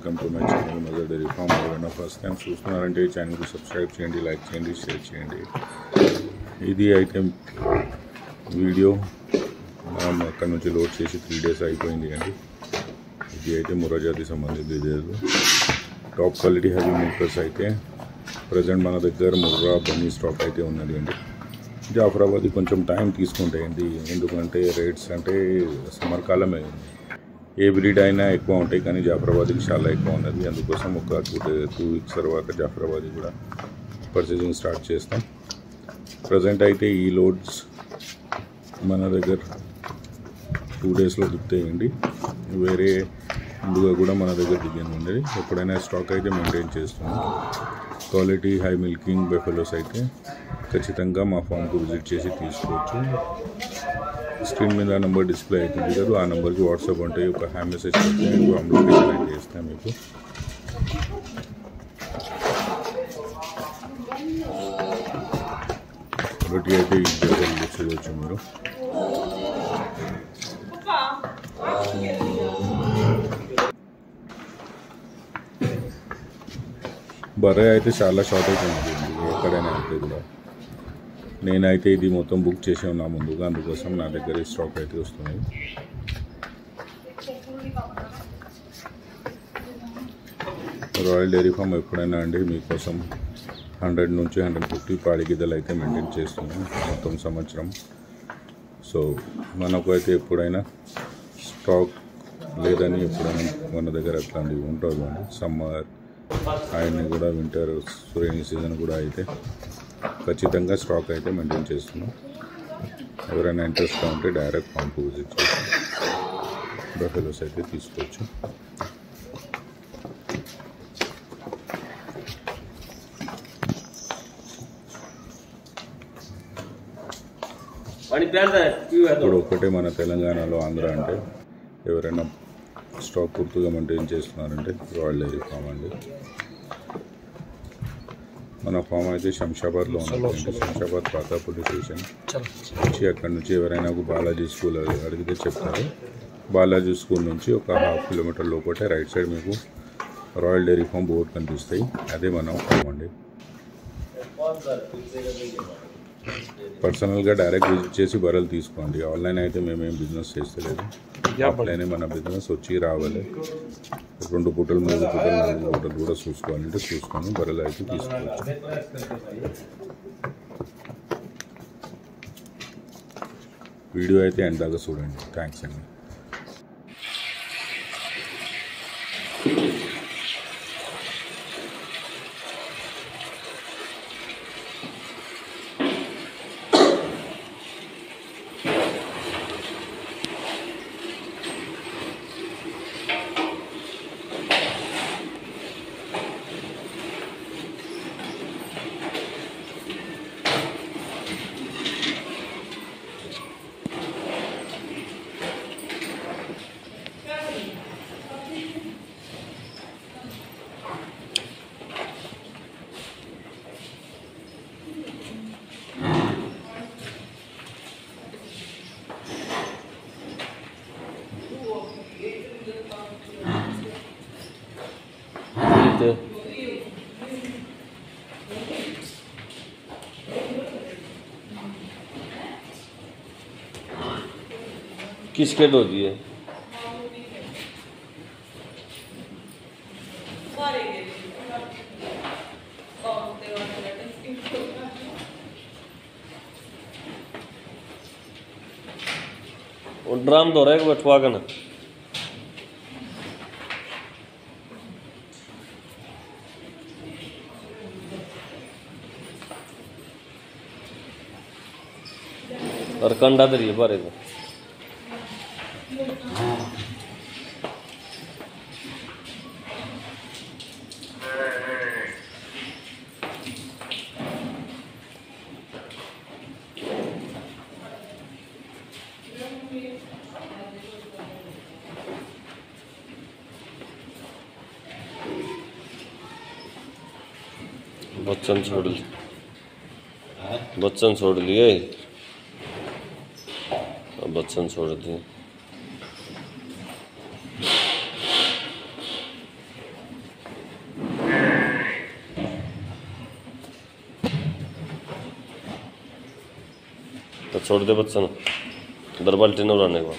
Welcome to my channel Mother Dairy farm. ఎవరైనా first time చూస్తున్నారంటే ఈ ఛానల్కి సబ్స్క్రైబ్ చేయండి, లైక్ చేయండి, షేర్ చేయండి. ఇది అయితే వీడియో మనం అక్కడ నుంచి లోడ్ చేసి 3 days అయిపోయింది అండి. ఇది అయితే ముర్రా జాతికి సంబంధించి టాప్ క్వాలిటీ హెవీ మిల్కర్స్ అయితే ప్రజెంట్ మన దగ్గర ముర్రా బన్నీ స్టాక్ అయితే ఉన్నది అండి. జాఫరాబాద్ కొంచెం టైం తీసుకుంటాయండి, ఎందుకంటే రేట్స్ అంటే సమ్మర్ కాలమే, ఏ బ్రీడ్ అయినా ఎక్కువ ఉంటాయి కానీ జాఫరాబాద్కి చాలా ఎక్కువ ఉన్నది. అందుకోసం ఒక 2 weeks తర్వాత జాఫరాబాద్ కూడా పర్చేసింగ్ స్టార్ట్ చేస్తాం. ప్రజెంట్ అయితే ఈ లోడ్స్ మన దగ్గర 2 daysలో దిగుతాయండి. వేరే ముందుగా కూడా మన దగ్గర దిగాను ఉండేది. ఎప్పుడైనా స్టాక్ అయితే మెయింటైన్ చేస్తున్నాం. క్వాలిటీ హై మిల్కింగ్ బెఫెలోస్ అయితే ఖచ్చితంగా మా ఫామ్కు విజిట్ చేసి తీసుకోవచ్చు. స్క్రీన్ మీద నెంబర్ డిస్ప్లే అవుతుంది కదా, ఆ నెంబర్కి వాట్సాప్ ఉంటే ఒక హ్యాండ్ మెసేజ్ చేస్తే ఫామ్ లొకేషన్ చేస్తాను మీకు. ఒకటి అయితే ఈ జగన్ చూడవచ్చు మీరు. బర్రె అయితే చాలా షార్టేజ్ ఉంది ఎక్కడైనా అయితే కూడా. నేనైతే ఇది మొత్తం బుక్ చేసి ఉన్నా ముందుగా, అందుకోసం నా దగ్గర స్టాక్ అయితే వస్తుంది. రాయల్ డైరీ ఫామ్ ఎప్పుడైనా అండి మీకోసం 100 నుంచి 150 పాడి గిద్దలు అయితే మెయింటైన్ చేస్తున్నాం మొత్తం సంవత్సరం. సో మనకు అయితే ఎప్పుడైనా స్టాక్ లేదని ఎప్పుడైనా మన దగ్గర అట్లాంటివి ఉంటుంది అండి. సమ్మర్ ఆయన కూడా వింటర్ రైనీ సీజన్ కూడా అయితే ఖచ్చితంగా స్టాక్ అయితే మెయింటైన్ చేస్తున్నాం. ఎవరైనా ఇంట్రెస్ట్గా ఉంటే డైరెక్ట్ ఫామ్కు విజిట్ చేసి బఫెలోస్ అయితే తీసుకోవచ్చు. ఇప్పుడు ఒకటే మన తెలంగాణలో ఆంధ్ర అంటే ఎవరైనా స్టాక్ పూర్తిగా మెయింటైన్ చేస్తున్నారంటే రాయల్ డైరీ ఫామ్ అండి. మన ఫామ్ అయితే శంషాబాద్లో ఉందండి. శంషాబాద్ పాత పోలీస్ స్టేషన్ నుంచి అక్కడ నుంచి ఎవరైనా బాలాజీ స్కూల్ అడిగితే చెప్తారు. బాలాజీ స్కూల్ నుంచి ఒక 1/2 kilometer లోపటే రైట్ సైడ్ మీకు రాయల్ డైరీ ఫామ్ బోర్డు కనిపిస్తాయి. అదే మన ఫామ్ అండి. పర్సనల్గా డైరెక్ట్ విజిట్ చేసి బర్రెలు తీసుకోండి. ఆన్లైన్ అయితే మేమేం బిజినెస్ చేస్తలేదు. ఆఫ్లైనే మన బిజినెస్ వచ్చి రావాలి. 2 పూటలు 3 పూటలు 4 పూటలు కూడా చూసుకోవాలంటే చూసుకొని బర్రెలు అయితే తీసుకోవచ్చు. వీడియో అయితే ఎండ్ దాకా చూడండి. థ్యాంక్స్ అండి. किसके दो दिए? ड्राम दो रहा है बटवा का ना और कंडा दरिए बारे को बच्चन छोड़ लिए, बच्चन छोड़ दिए। छोड़ दे बच्चन, दर बाल्टी न उड़ाने के बाद।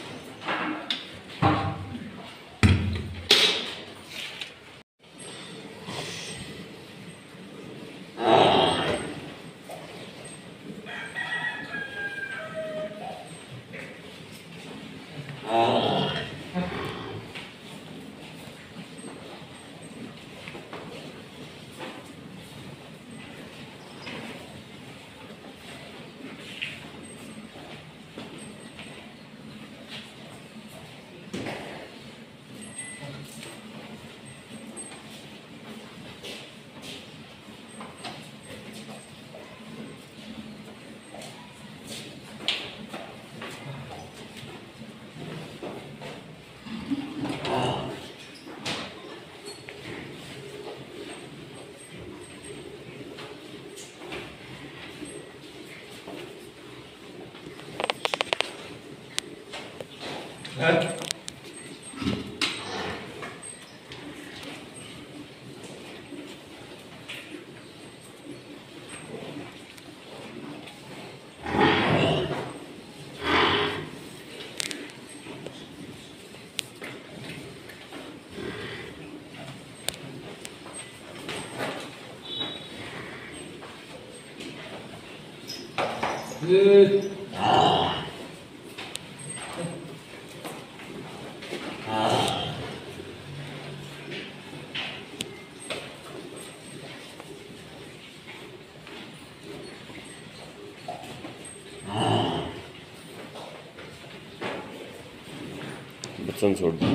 बच्चन छोड़ दे।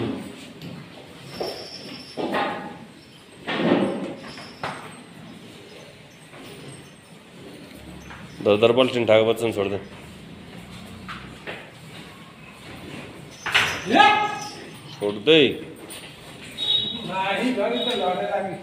दर बाल्टी उठा के बच्चन छोड़ दे। छोड़ दे। नहीं, गाड़ी तो लौटे लगी।